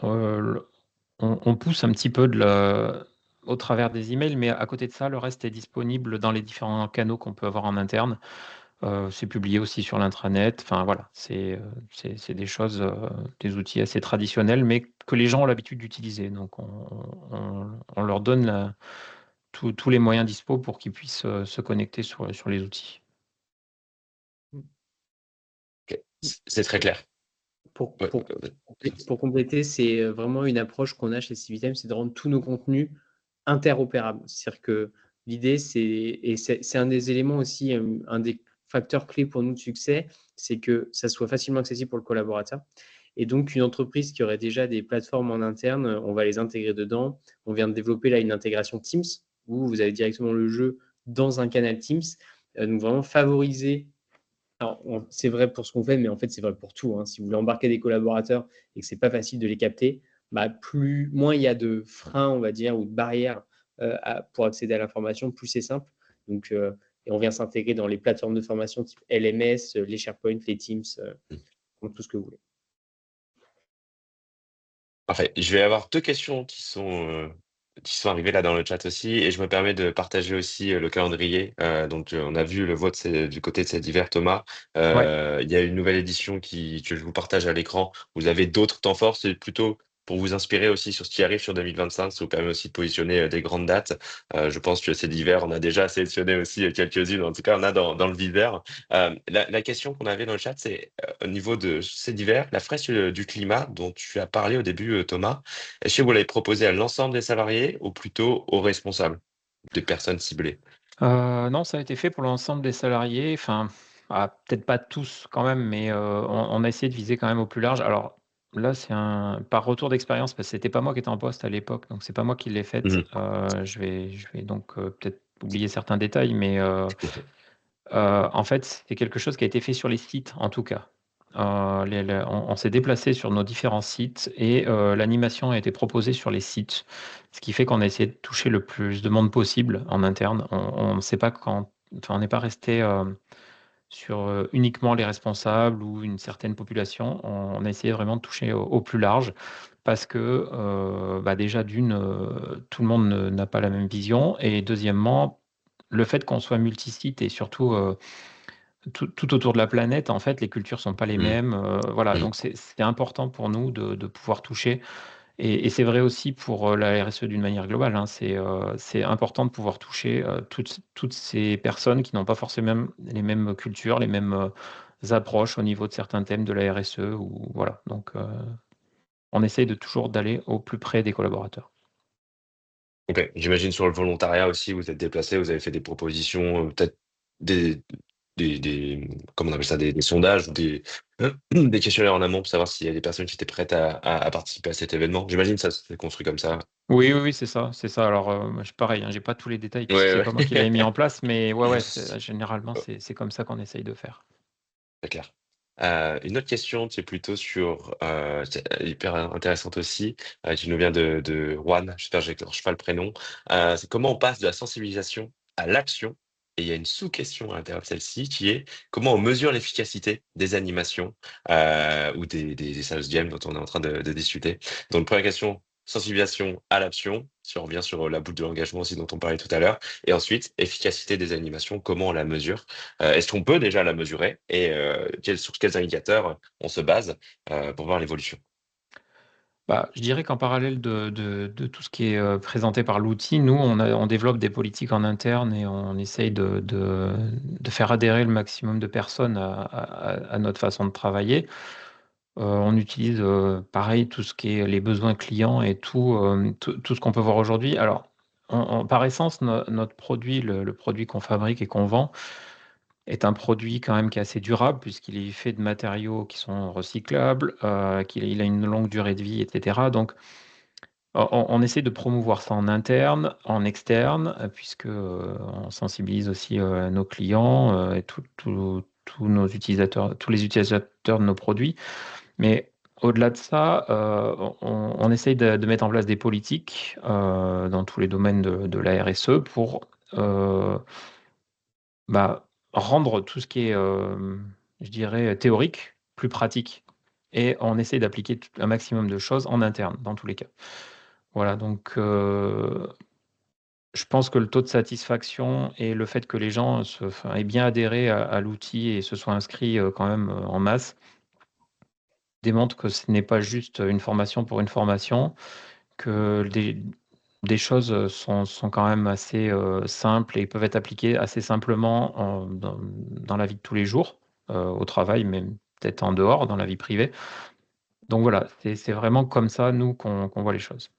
le on pousse un petit peu au travers des emails, mais à côté de ça, le reste est disponible dans les différents canaux qu'on peut avoir en interne. C'est publié aussi sur l'intranet. Enfin voilà, c'est des choses, des outils assez traditionnels, mais que les gens ont l'habitude d'utiliser. Donc on leur donne tous les moyens dispo pour qu'ils puissent, se connecter sur les outils. Ok. C'est très clair. Pour, Ouais, pour, pour compléter, c'est vraiment une approche qu'on a chez Civitime, c'est de rendre tous nos contenus interopérables. C'est-à-dire que l'idée, c'est un des éléments aussi, un des facteurs clés pour nous de succès, c'est que ça soit facilement accessible pour le collaborateur. Et donc, une entreprise qui aurait déjà des plateformes en interne, on va les intégrer dedans. On vient de développer là une intégration Teams, où vous avez directement le jeu dans un canal Teams. Donc, vraiment favoriser. Alors, c'est vrai pour ce qu'on fait, mais en fait, c'est vrai pour tout, hein. Si vous voulez embarquer des collaborateurs et que c'est pas facile de les capter, bah, moins il y a de freins, on va dire, ou de barrières pour accéder à l'information, plus c'est simple. Donc, et on vient s'intégrer dans les plateformes de formation type LMS, les SharePoint, les Teams, tout ce que vous voulez. Parfait. Je vais avoir deux questions qui sont arrivées là dans le chat aussi, et je me permets de partager aussi le calendrier. Donc, on a vu le vote du côté de ces divers Thomas. Ouais. Il y a une nouvelle édition que je vous partage à l'écran. Vous avez d'autres temps forts, c'est plutôt pour vous inspirer aussi sur ce qui arrive sur 2025. Ça vous permet aussi de positionner des grandes dates. Je pense que ces divers, on a déjà sélectionné aussi quelques-unes. En tout cas, on a dans le viseur. La question qu'on avait dans le chat, c'est au niveau de ces divers, la fresque du climat dont tu as parlé au début, Thomas, est-ce que vous l'avez proposé à l'ensemble des salariés ou plutôt aux responsables des personnes ciblées? Non, ça a été fait pour l'ensemble des salariés. Enfin, peut-être pas tous quand même, mais on a essayé de viser quand même au plus large. Alors là, c'est un par retour d'expérience, parce que c'était pas moi qui étais en poste à l'époque, donc c'est pas moi qui l'ai faite. Mhm. Je vais donc peut-être oublier certains détails, mais en fait, c'est quelque chose qui a été fait sur les sites, en tout cas. On s'est déplacé sur nos différents sites et l'animation a été proposée sur les sites, ce qui fait qu'on a essayé de toucher le plus de monde possible en interne. On ne sait pas quand, enfin, on n'est pas resté sur uniquement les responsables ou une certaine population. On a essayé vraiment de toucher au plus large parce que bah, déjà d'une, tout le monde n'a pas la même vision, et deuxièmement, le fait qu'on soit multisite et surtout tout autour de la planète, en fait, les cultures sont pas les Mhm. mêmes, voilà, Mhm. donc c'est important pour nous de pouvoir toucher, et c'est vrai aussi pour, la RSE d'une manière globale, hein. C'est important de pouvoir toucher, toutes ces personnes qui n'ont pas forcément les mêmes cultures, les mêmes, approches au niveau de certains thèmes de la RSE, ou voilà, donc on essaye de toujours d'aller au plus près des collaborateurs. Ok, j'imagine sur le volontariat aussi, vous êtes déplacé, vous avez fait des propositions, peut-être des, comment on appelle ça, des sondages ou des questionnaires en amont pour savoir s'il y a des personnes qui étaient prêtes à participer à cet événement. J'imagine que ça s'est construit comme ça. Oui, oui, oui, c'est ça, c'est ça. Alors, moi, pareil, hein, j'ai pas tous les détails puisque c'est Ouais, pas moi qui l'avais mis ouais. en place, mais ouais, ouais, généralement, c'est comme ça qu'on essaye de faire. C'est clair. Une autre question, c'est plutôt sur, c'est hyper intéressante aussi, qui nous vient de Juan, j'espère que j'écorche pas le prénom. C'est comment on passe de la sensibilisation à l'action? Et il y a une sous-question à l'intérieur de celle-ci qui est comment on mesure l'efficacité des animations ou des sales jams dont on est en train de discuter. Donc première question, sensibilisation à l'action, si on revient sur la boucle de l'engagement aussi dont on parlait tout à l'heure. Et ensuite, efficacité des animations, comment on la mesure? Est-ce qu'on peut déjà la mesurer et sur quels indicateurs on se base pour voir l'évolution? Bah, je dirais qu'en parallèle de tout ce qui est, présenté par l'outil, nous, on développe des politiques en interne et on essaye de faire adhérer le maximum de personnes à notre façon de travailler. On utilise, pareil, tout ce qui est les besoins clients et tout ce qu'on peut voir aujourd'hui. Alors, par essence, notre produit, le produit qu'on fabrique et qu'on vend, est un produit quand même qui est assez durable puisqu'il est fait de matériaux qui sont recyclables, qu'il a une longue durée de vie, et cetera. Donc on essaie de promouvoir ça en interne, en externe, puisque, on sensibilise aussi, nos clients, et tous nos utilisateurs, tous les utilisateurs de nos produits. Mais au-delà de ça, on essaye de mettre en place des politiques, dans tous les domaines de la RSE pour, heu, bah, rendre tout ce qui est, je dirais, théorique, plus pratique, et on essaie d'appliquer un maximum de choses en interne, dans tous les cas. Voilà, donc je pense que le taux de satisfaction et le fait que les gens aient bien adhéré à l'outil et se soient inscrits, quand même, en masse, démontre que ce n'est pas juste une formation pour une formation, que des choses, sont quand même assez, simples et peuvent être appliquées assez simplement dans la vie de tous les jours, au travail, même peut-être en dehors, dans la vie privée. Donc voilà, c'est vraiment comme ça, nous, qu'on voit les choses.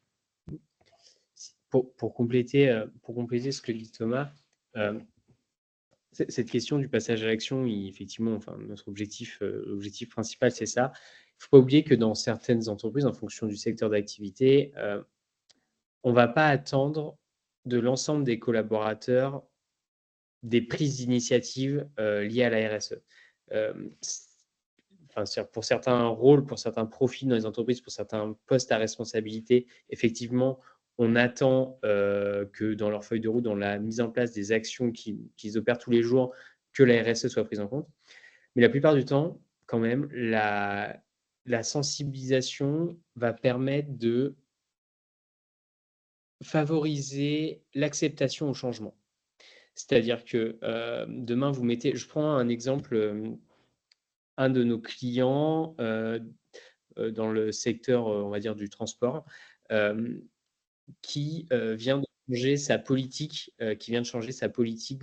Pour compléter ce que dit Thomas, euh, cette question du passage à l'action, effectivement, enfin, notre objectif principal, c'est ça. Il ne faut pas oublier que dans certaines entreprises, en fonction du secteur d'activité, on ne va pas attendre de l'ensemble des collaborateurs des prises d'initiative liées à la RSE. Enfin, pour certains rôles, pour certains profils dans les entreprises, pour certains postes à responsabilité, effectivement, on attend que dans leur feuille de route, dans la mise en place des actions qu'ils opèrent tous les jours, que la RSE soit prise en compte. Mais la plupart du temps, quand même, la sensibilisation va permettre de favoriser l'acceptation au changement. C'est-à-dire que demain, vous mettez, je prends un exemple, un de nos clients dans le secteur, on va dire, du transport, euh, vient de changer sa politique, qui vient de changer sa politique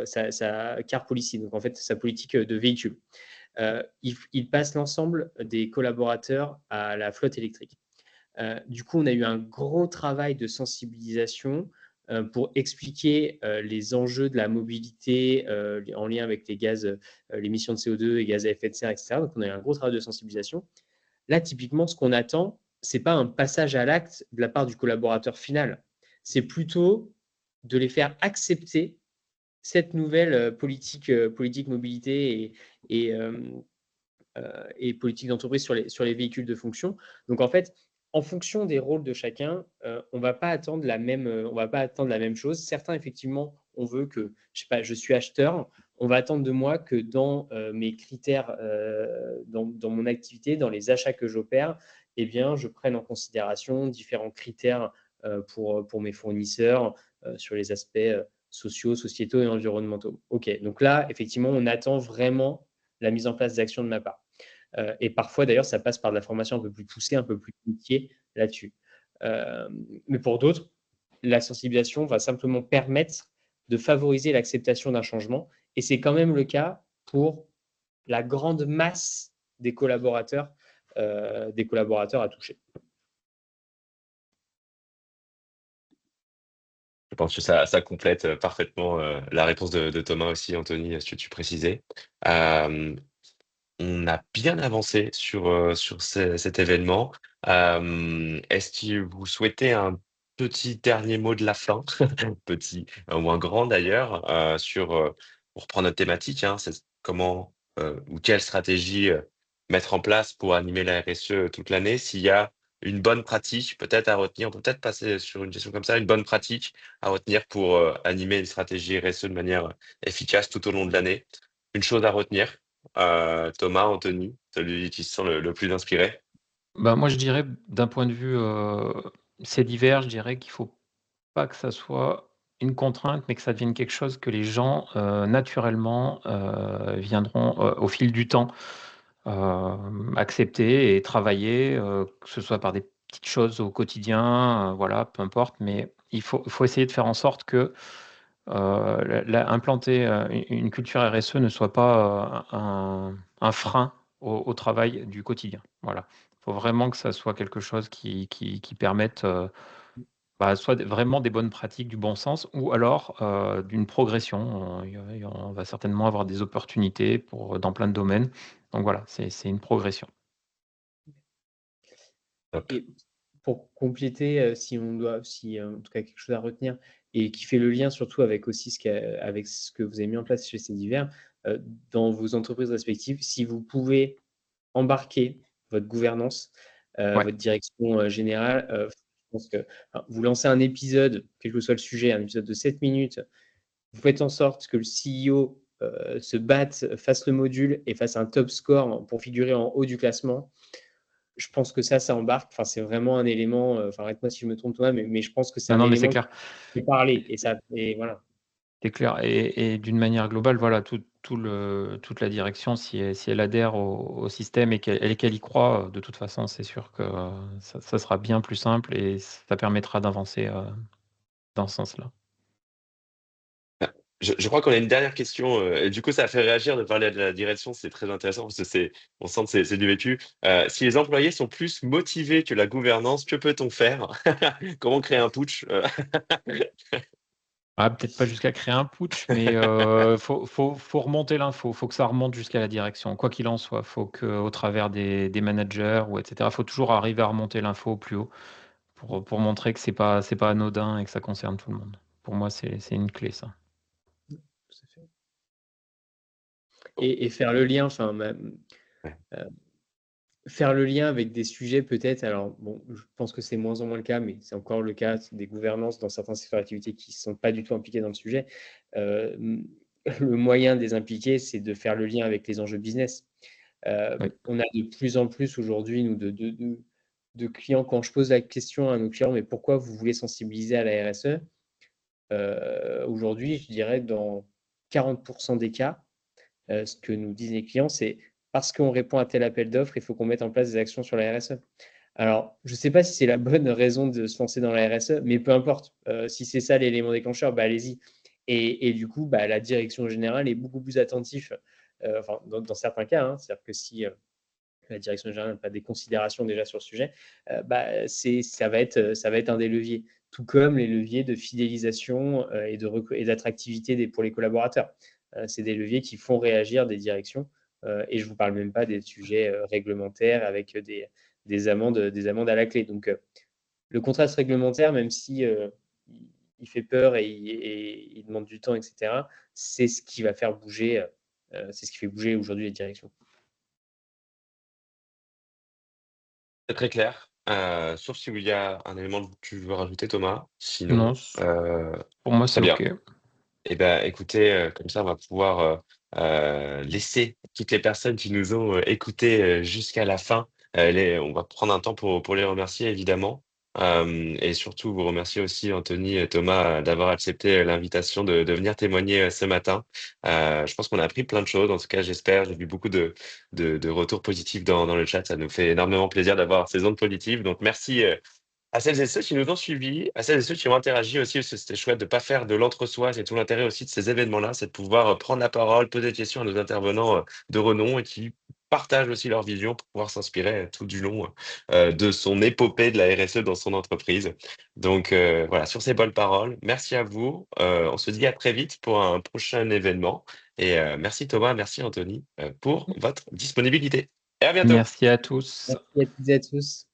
sa car policy, donc en fait sa politique de véhicule. Il passe l'ensemble des collaborateurs à la flotte électrique. Du coup, on a eu un gros travail de sensibilisation pour expliquer les enjeux de la mobilité en lien avec les gaz, l'émission de CO2 et gaz à effet de serre, etc. Donc, on a eu un gros travail de sensibilisation. Là, typiquement, ce qu'on attend, ce n'est pas un passage à l'acte de la part du collaborateur final. C'est plutôt de les faire accepter cette nouvelle politique mobilité et politique d'entreprise sur les véhicules de fonction. Donc, en fait, en fonction des rôles de chacun, on ne va pas attendre la même chose. Certains, effectivement, on veut que, je sais pas, je suis acheteur, on va attendre de moi que dans mes critères, dans mon activité, dans les achats que j'opère, eh bien, je prenne en considération différents critères pour mes fournisseurs sur les aspects sociaux, sociétaux et environnementaux. OK, donc là, effectivement, on attend vraiment la mise en place d'actions de ma part. Et parfois, d'ailleurs, ça passe par de la formation un peu plus poussée, un peu plus métier là-dessus. Mais pour d'autres, la sensibilisation va simplement permettre de favoriser l'acceptation d'un changement. Et c'est quand même le cas pour la grande masse des collaborateurs à toucher. Je pense que ça complète parfaitement la réponse de Thomas aussi, Anthony, ce que tu précisais. Euh, on a bien avancé sur cet événement. Est-ce que vous souhaitez un petit dernier mot de la fin, petit ou un grand d'ailleurs, pour reprendre notre thématique, hein, c'est comment ou quelle stratégie mettre en place pour animer la RSE toute l'année? S'il y a une bonne pratique peut-être à retenir, on peut peut-être passer sur une question comme ça, une bonne pratique à retenir pour animer une stratégie RSE de manière efficace tout au long de l'année. Une chose à retenir. Thomas, Anthony, celui qui se sent le plus inspiré. Bah, moi, je dirais, d'un point de vue, c'est divers, je dirais qu'il faut pas que ça soit une contrainte, mais que ça devienne quelque chose que les gens, naturellement, viendront, au fil du temps, accepter et travailler, que ce soit par des petites choses au quotidien, voilà, peu importe, mais il faut essayer de faire en sorte que, implanter, une culture RSE ne soit pas, un frein au travail du quotidien. Voilà. Il faut vraiment que ça soit quelque chose qui permette, bah, soit vraiment des bonnes pratiques, du bon sens ou alors, d'une progression. On va certainement avoir des opportunités dans plein de domaines. Donc voilà, c'est une progression. Top. Et pour compléter, si en tout cas quelque chose à retenir et qui fait le lien surtout avec aussi avec ce que vous avez mis en place chez Cedivers, dans vos entreprises respectives, si vous pouvez embarquer votre gouvernance, Ouais. votre direction générale, je pense que vous lancez un épisode, quel que soit le sujet, un épisode de 7 minutes, vous faites en sorte que le CEO se batte, fasse le module et fasse un top score pour figurer en haut du classement. Je pense que ça embarque. Enfin, c'est vraiment un élément. Enfin, arrête-moi si je me trompe, toi, mais je pense que c'est Non, un non, mais c'est élément clair. qui peut parler. Et voilà. C'est clair et d'une manière globale, voilà, toute la direction, si elle adhère au système et qu'elle y croit, de toute façon, c'est sûr que ça sera bien plus simple et ça permettra d'avancer, dans ce sens-là. Je crois qu'on a une dernière question. Et du coup, ça a fait réagir de parler de la direction. C'est très intéressant parce que on sent que c'est du vécu. Si les employés sont plus motivés que la gouvernance, que peut-on faire? Comment créer un putsch? Ah, peut-être pas jusqu'à créer un putsch, mais faut remonter l'info, faut que ça remonte jusqu'à la direction. Quoi qu'il en soit, faut qu'au travers des managers ou et cetera, faut toujours arriver à remonter l'info au plus haut pour montrer que c'est pas anodin et que ça concerne tout le monde. Pour moi, c'est une clé ça. Tout à fait. Et faire le lien, enfin, Ouais. faire le lien avec des sujets peut-être. Alors, bon, je pense que c'est moins en moins le cas, mais c'est encore le cas des gouvernances dans certains secteurs d'activité qui ne sont pas du tout impliqués dans le sujet. Euh, le moyen de les impliquer, c'est de faire le lien avec les enjeux business. Oui. On a de plus en plus aujourd'hui, nous, de clients, quand je pose la question à nos clients, mais pourquoi vous voulez sensibiliser à la RSE? Aujourd'hui, je dirais dans 40% des cas, ce que nous disent les clients, c'est parce qu'on répond à tel appel d'offres, il faut qu'on mette en place des actions sur la RSE. Alors, je ne sais pas si c'est la bonne raison de se lancer dans la RSE, mais peu importe. Si c'est ça l'élément déclencheur, bah, allez-y. Et du coup, bah, la direction générale est beaucoup plus attentive, enfin, dans certains cas, hein, c'est-à-dire que si la direction générale n'a pas des considérations déjà sur le sujet, bah, ça va être un des leviers. tout comme les leviers de fidélisation et d'attractivité pour les collaborateurs. C'est des leviers qui font réagir des directions. Et je ne vous parle même pas des sujets réglementaires avec des amendes à la clé. Donc, le contraste réglementaire, même si il fait peur et il demande du temps, etc., c'est ce qui va faire bouger, c'est ce qui fait bouger aujourd'hui les directions. C'est très clair. Sauf si il y a un élément que tu veux rajouter, Thomas. Non, Sinon, pour moi, très c'est bien. OK. Eh ben, écoutez, comme ça, on va pouvoir laisser toutes les personnes qui nous ont écoutés jusqu'à la fin. On va prendre un temps pour les remercier, évidemment. Et surtout, vous remercier aussi, Anthony et Thomas, d'avoir accepté l'invitation de venir témoigner ce matin. Je pense qu'on a appris plein de choses. En tout cas, j'espère. J'ai vu beaucoup de retours positifs dans le chat. Ça nous fait énormément plaisir d'avoir ces ondes positives. Donc, merci. À celles et ceux qui nous ont suivis, à celles et ceux qui ont interagi aussi, parce que c'était chouette de ne pas faire de l'entre-soi. C'est tout l'intérêt aussi de ces événements-là, c'est de pouvoir prendre la parole, poser des questions à nos intervenants de renom et qui partagent aussi leur vision pour pouvoir s'inspirer tout du long de son épopée de la RSE dans son entreprise. Donc voilà, sur ces bonnes paroles, merci à vous. On se dit à très vite pour un prochain événement. Et merci Thomas, merci Anthony pour votre disponibilité. Et à bientôt. Merci à tous. Merci à toutes et à tous.